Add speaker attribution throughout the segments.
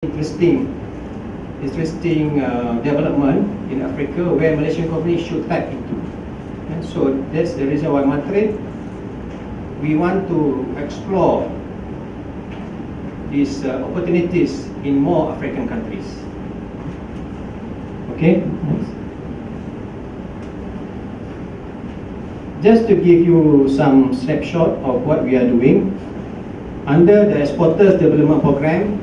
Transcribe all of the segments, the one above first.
Speaker 1: interesting development in Africa where Malaysian companies should tap into. And so that's the reason why Madrid, we want to explore these opportunities in more African countries. Okay. Just to give you some snapshot of what we are doing under the Exporters Development Program.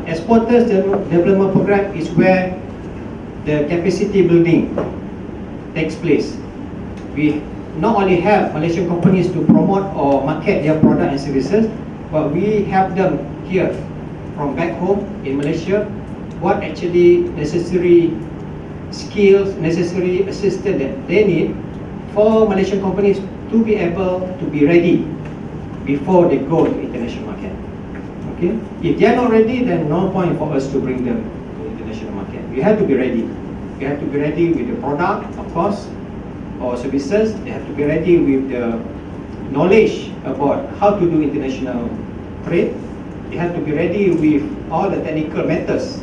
Speaker 1: Exporters Development Program is where the capacity building takes place. We not only help Malaysian companies to promote or market their product and services, but we help them here from back home in Malaysia what actually necessary skills, necessary assistance that they need for Malaysian companies to be able to be ready before they go to international market. Okay? If they are not ready, then no point for us to bring them to international market. We have to be ready. We have to be ready with the product, of course, or services. They have to be ready with the knowledge about how to do international trade. They have to be ready with all the technical matters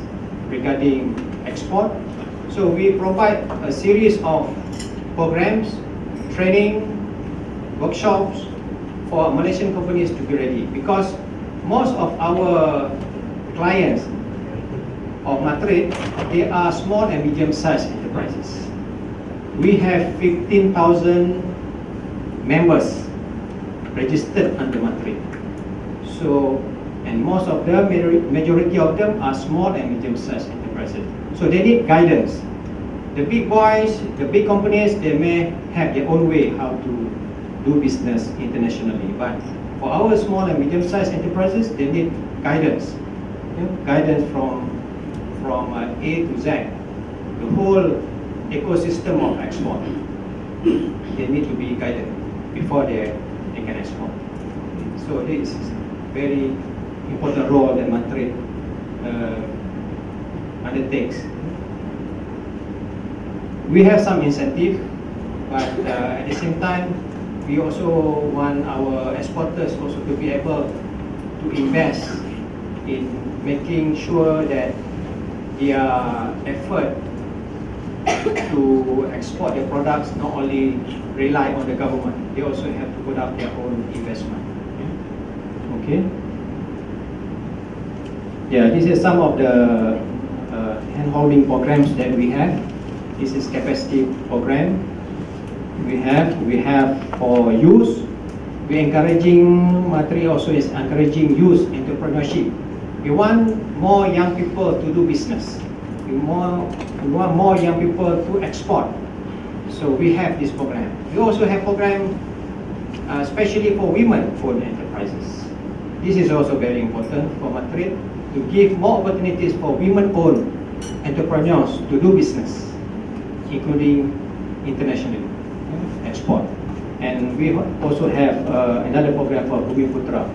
Speaker 1: regarding export. So we provide a series of programs, training, workshops for Malaysian companies to be ready, because most of our clients of Madrid, they are small and medium-sized enterprises. We have 15,000 members registered under Madrid. So, and most of them, majority of them are small and medium-sized enterprises. So they need guidance. The big boys, the big companies, they may have their own way how to do business internationally. But for our small and medium-sized enterprises, they need guidance. Guidance from A to Z. The whole ecosystem of export. They need to be guided before they can export. So this is a very important role that Madrid undertakes. We have some incentive, but at the same time, we also want our exporters also to be able to invest in making sure that their effort to export their products not only rely on the government, they also have to put up their own investment. Okay. Yeah, this is some of the hand-holding programs that we have. This is capacity program. We have for youth. We encouraging, Madrid also is encouraging youth entrepreneurship. We want more young people to do business. We want more young people to export. So we have this program. We also have program especially for women-owned enterprises. This is also very important for Madrid to give more opportunities for women-owned entrepreneurs to do business, including internationally, export. And we also have another program for Bumi Putra.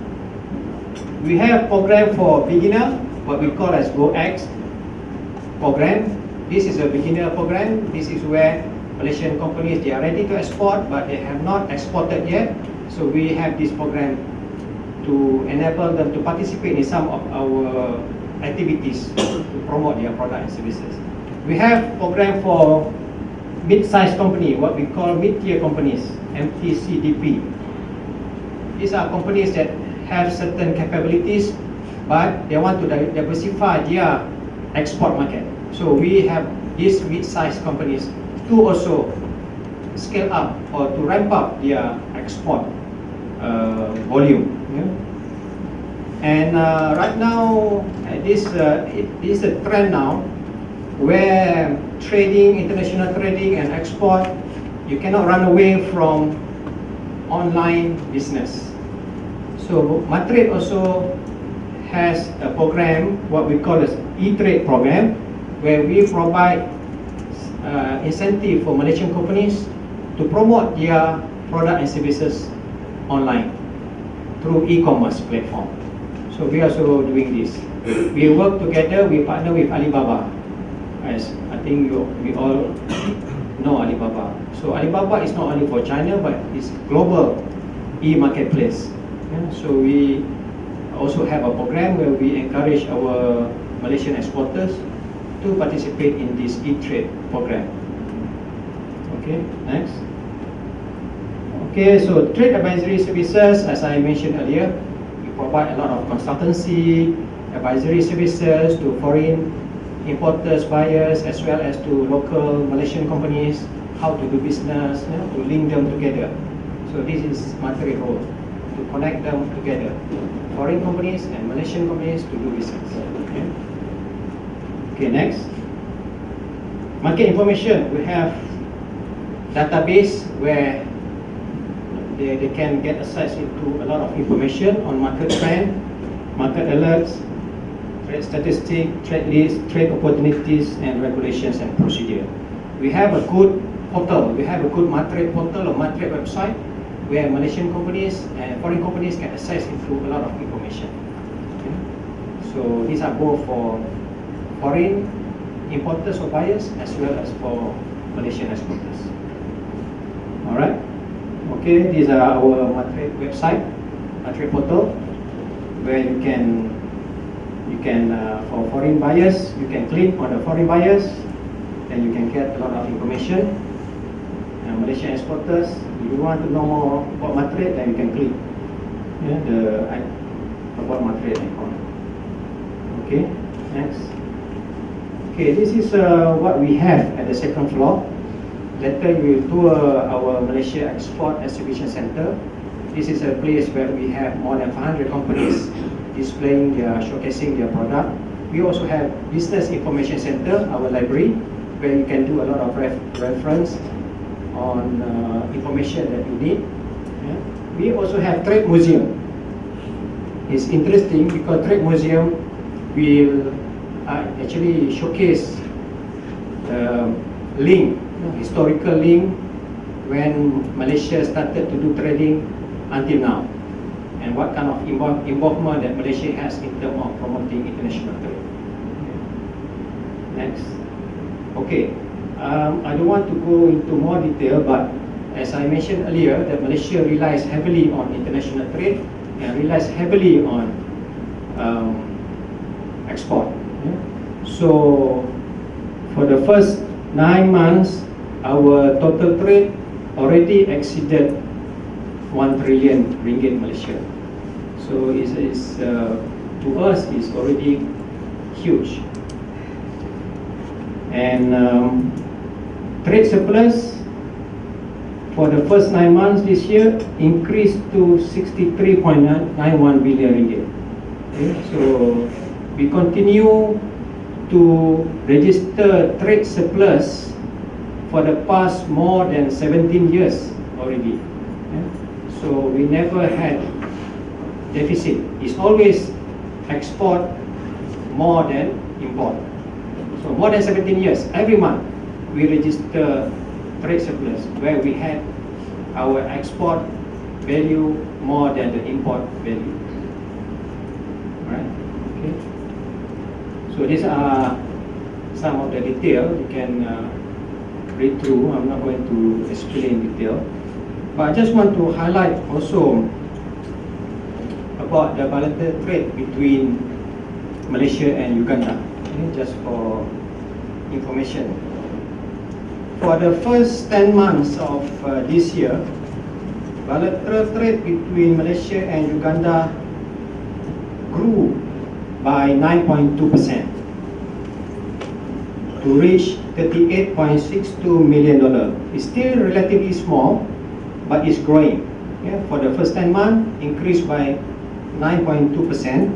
Speaker 1: We have program for beginner, what we call as GoX program. This is a beginner program. This is where Malaysian companies, they are ready to export, but they have not exported yet. So we have this program to enable them to participate in some of our activities to promote their product and services. We have program for mid-sized company, what we call mid-tier companies, MTCDP. These are companies that have certain capabilities, but they want to diversify their export market. So we have these mid-sized companies to also scale up or to ramp up their export volume. And right now, this is a trend now where trading, international trading and export, you cannot run away from online business. So Madrid also has a program, what we call as e-trade program, where we provide incentive for Malaysian companies to promote their product and services online through e-commerce platform. So we are also doing this. We work together, we partner with Alibaba. As I think we all know Alibaba. So Alibaba is not only for China, but it's global e-marketplace. So we also have a program where we encourage our Malaysian exporters to participate in this e-trade program. Okay, next. Okay, so trade advisory services, as I mentioned earlier, we provide a lot of consultancy, advisory services to foreign importers, buyers, as well as to local Malaysian companies, how to do business, to link them together. So this is my role, to connect them together, foreign companies and Malaysian companies to do business. Okay, okay, next. Market information, we have database where they can get access into a lot of information on market trend, market alerts, trade statistics, trade lists, trade opportunities, and regulations and procedure. We have a good portal, we have a good market portal or market website where Malaysian companies and foreign companies can access into a lot of information. Okay? So these are both for foreign importers or buyers as well as for Malaysian exporters. Alright, okay, these are our market website, market portal, where you can for foreign buyers, you can click on the foreign buyers, then you can get a lot of information. Malaysian exporters, if you want to know more about market, then you can click the about market icon. Okay, next. Okay, this is what we have at the second floor. Later we will tour our Malaysia Export Exhibition Center. This is a place where we have more than 500 companies displaying showcasing their product. We also have Business Information Center, our library, where you can do a lot of reference on information that you need. Yeah. We also have Trade Museum. It's interesting because Trade Museum will actually showcase link, historical link when Malaysia started to do trading until now, and what kind of involvement that Malaysia has in terms of promoting international trade. Next. Okay, I don't want to go into more detail, but as I mentioned earlier, that Malaysia relies heavily on international trade and relies heavily on export. Yeah? So for the first 9 months, our total trade already exceeded 1 trillion ringgit Malaysia. So to us is already huge. And trade surplus for the first 9 months this year increased to 63.91 billion ringgit. Okay, so we continue to register trade surplus for the past more than 17 years already. Okay? So we never had deficit. It's always export more than import. So more than 17 years, every month we register trade surplus where we had our export value more than the import value. Alright, okay. So these are some of the detail you can read through. I'm not going to explain in detail, but I just want to highlight also about the bilateral trade between Malaysia and Uganda, okay, just for information. For the first 10 months of this year, bilateral trade between Malaysia and Uganda grew by 9.2% to reach $38.62 million. It's still relatively small, but it's growing. Yeah, for the first 10 months, increased by 9.2%.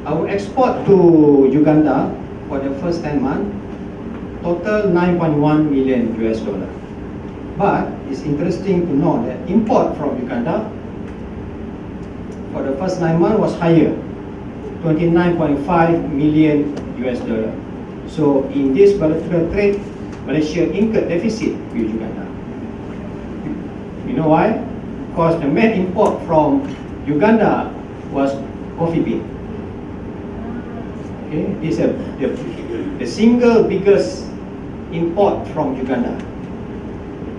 Speaker 1: Our export to Uganda for the first 10 months total $9.1 million US dollar. But it's interesting to know that import from Uganda for the first 9 months was higher, 29.5 million US dollar. So in this bilateral trade, Malaysia incurred deficit with Uganda. You know why? Because the main import from Uganda was coffee bean. Okay, this is the single biggest import from Uganda.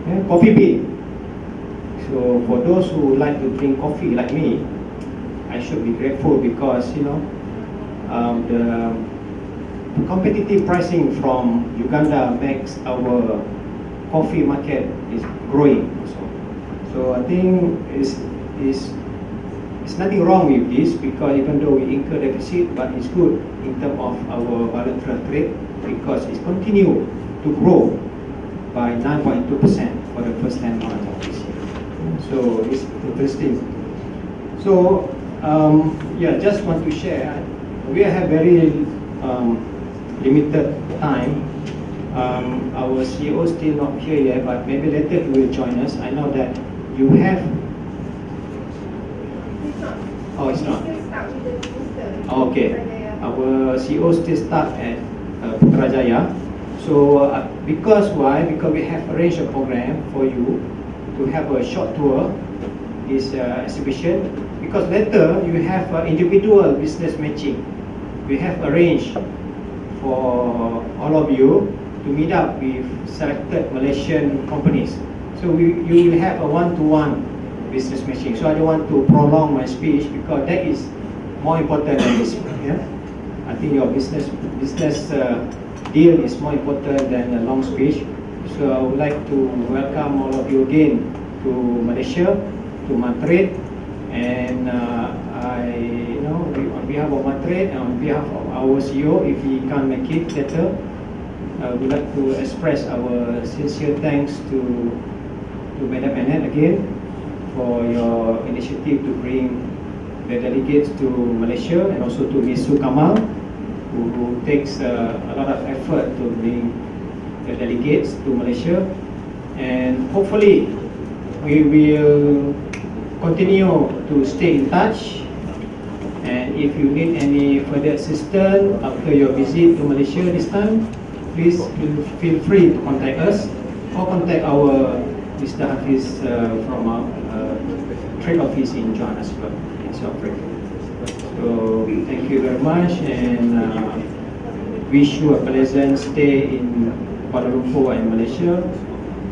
Speaker 1: Okay, coffee bean. So for those who like to drink coffee like me, I should be grateful because the competitive pricing from Uganda makes our coffee market is growing also. So I think it's nothing wrong with this, because even though we incur deficit, but it's good in terms of our bilateral trade, because it's continue to grow by 9.2% for the first 10 months of this year. So it's interesting. So yeah, just want to share. We have very limited time. Our CEO is still not here yet, but maybe later he will join us. I know that you have. Oh, it's not. Okay. Our CEO still stuck at Putrajaya. So because why? Because we have arranged a program for you to have a short tour, this exhibition. Because later you have individual business matching. We have arranged for all of you to meet up with selected Malaysian companies. So you will have a one-to-one business matching. So I don't want to prolong my speech, because that is more important than this. Yeah? I think your business deal is more important than a long speech. So I would like to welcome all of you again to Malaysia, to Madrid, and on behalf of Madrid and on behalf of our CEO, if he can't make it later, I would like to express our sincere thanks to Madam Annette again for your initiative to bring the delegates to Malaysia, and also to Ms. Sukamal, who takes a lot of effort to bring the delegates to Malaysia. And hopefully we will continue to stay in touch. And if you need any further assistance after your visit to Malaysia this time, please feel free to contact us or contact our Mr. Hafiz from our trade office in Johannesburg. So thank you very much, and wish you a pleasant stay in Kuala Lumpur and Malaysia,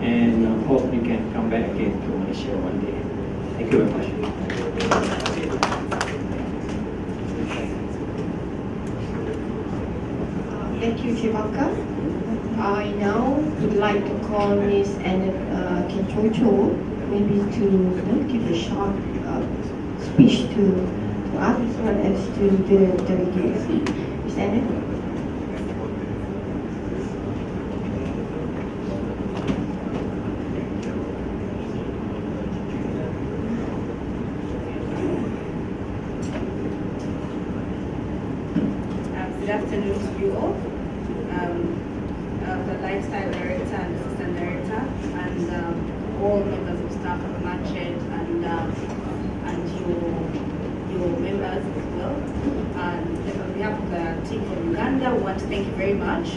Speaker 1: and hope you can come back again to Malaysia one day. Thank you very much.
Speaker 2: Thank you, Chimaka. I now would like to call Ms. Annette Kinchocho, maybe to give a short speech to us as well as to the delegates. Ms. Annette?
Speaker 3: Good afternoon to you all. The Lifestyle Director and Assistant Director, and all members of staff of Matched, and your members as well. And on behalf of the team from Uganda, we want to thank you very much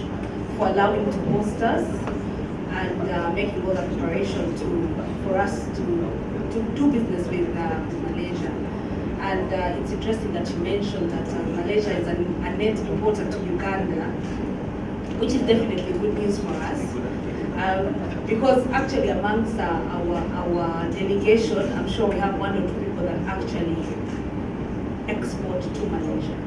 Speaker 3: for allowing to host us and making all the preparation for us to do business with Malaysia. And it's interesting that you mentioned that Malaysia is a net importer to Uganda, which is definitely good news for us. Because actually amongst our delegation, I'm sure we have one or two people that actually export to Malaysia.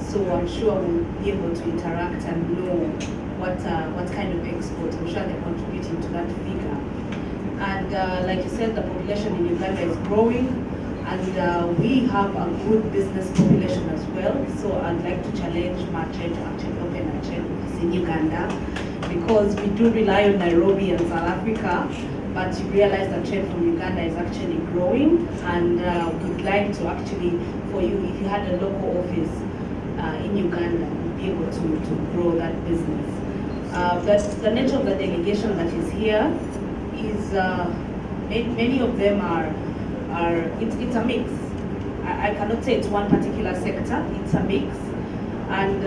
Speaker 3: So I'm sure we'll be able to interact and know what kind of export. I'm sure they're contributing to that figure. And like you said, the population in Uganda is growing, and we have a good business population as well. So I'd like to challenge Matched to actually open a trade office in Uganda, because we do rely on Nairobi and South Africa, but you realize that trade from Uganda is actually growing, and we'd like to actually, for you, if you had a local office in Uganda, you'd be able to grow that business. But the nature of the delegation that is here is, many of them it's a mix. I cannot say it's one particular sector, it's a mix. And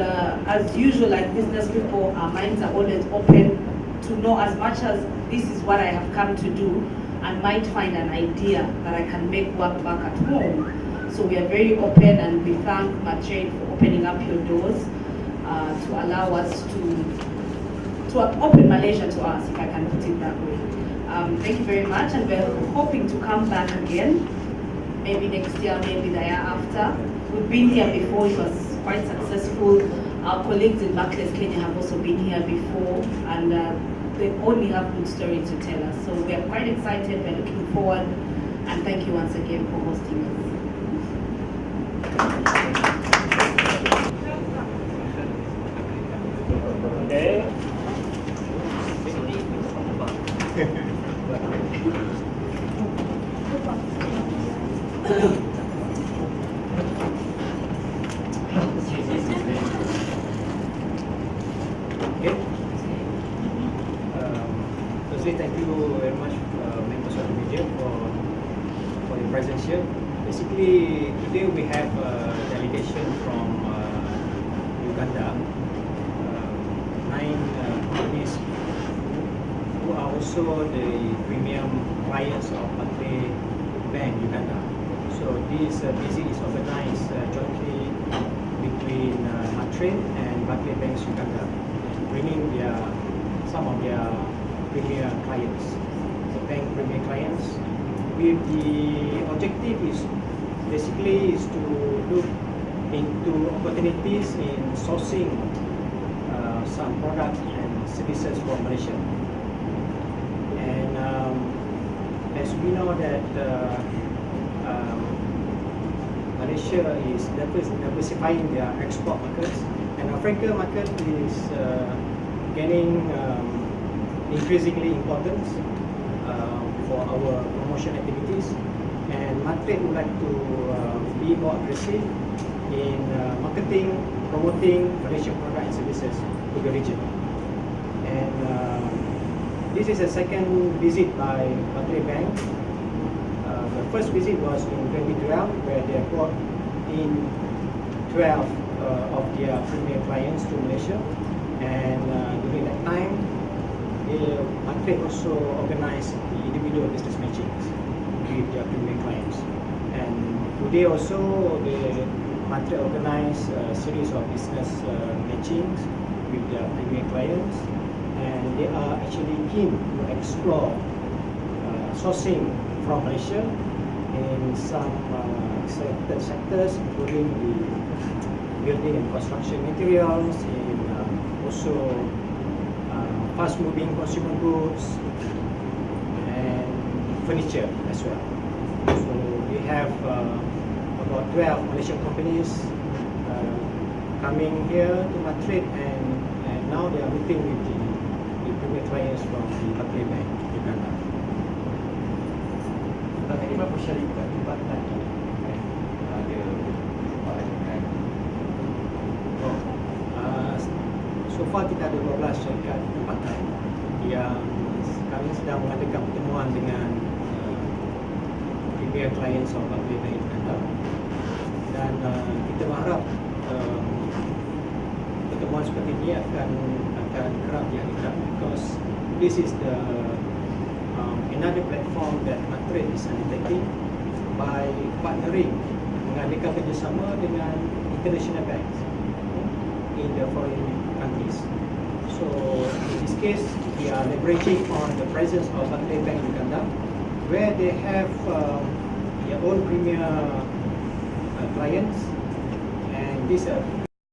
Speaker 3: as usual, like business people, our minds are always open to know as much as this is what I have come to do, and might find an idea that I can make work back at home. So we are very open, and we thank Matched for opening up your doors to allow us to open Malaysia to us, if I can put it that way. Thank you very much, and we're hoping to come back again, maybe next year, maybe the year after. We've been here before, it was quite successful. Our colleagues in Barclays Kenya have also been here before, and they only have good stories to tell us. So we are quite excited, we're looking forward, and thank you once again for hosting us.
Speaker 4: Okay. Okay. Firstly, thank you very much, members of the media, for your presence here. Basically, today we have a delegation from Uganda, 9 companies who are also the premium clients of Barclays Bank Uganda. So this visit is organized jointly between Madrid and Barclays Bank Uganda, bringing some of their premier clients, the bank premier clients. With the objective is basically to look into opportunities in sourcing some products and services from Malaysia. And as we know that Malaysia is diversifying their export markets, and Africa market is gaining increasingly importance for our promotion activities, and Madrid would like to be more aggressive in marketing, promoting Malaysian products and services to the region. And this is a second visit by Barclays Bank. The first visit was in 2012, where they brought in 12 of their premier clients to Malaysia, and during that time, Barclays also organized the individual business matchings with their premier clients. And today also, the Barclays organized a series of business matchings with their premier clients, and they are actually keen to explore sourcing from Malaysia in some selected sectors, including the building and construction materials, in also fast-moving consumer goods and furniture as well. So we have about 12 Malaysian companies coming here to Madrid, and now they are meeting with the premier clients from the Barclays Bank Uganda.
Speaker 5: Tadi berapa syarikat tempatan ada dengan
Speaker 4: So far kita ada 12 syarikat tempatan yang kami sedang mengadakan pertemuan dengan premier clients of Barclays Bank Uganda, dan kita berharap pertemuan seperti ini akan kerap diadakan, because this is the another platform that Madrid is undertaking by partnering, mengadakan kerjasama dengan international banks in the foreign countries. So in this case, we are leveraging on the presence of Barclays Bank Uganda, where they have their own premier clients, and these are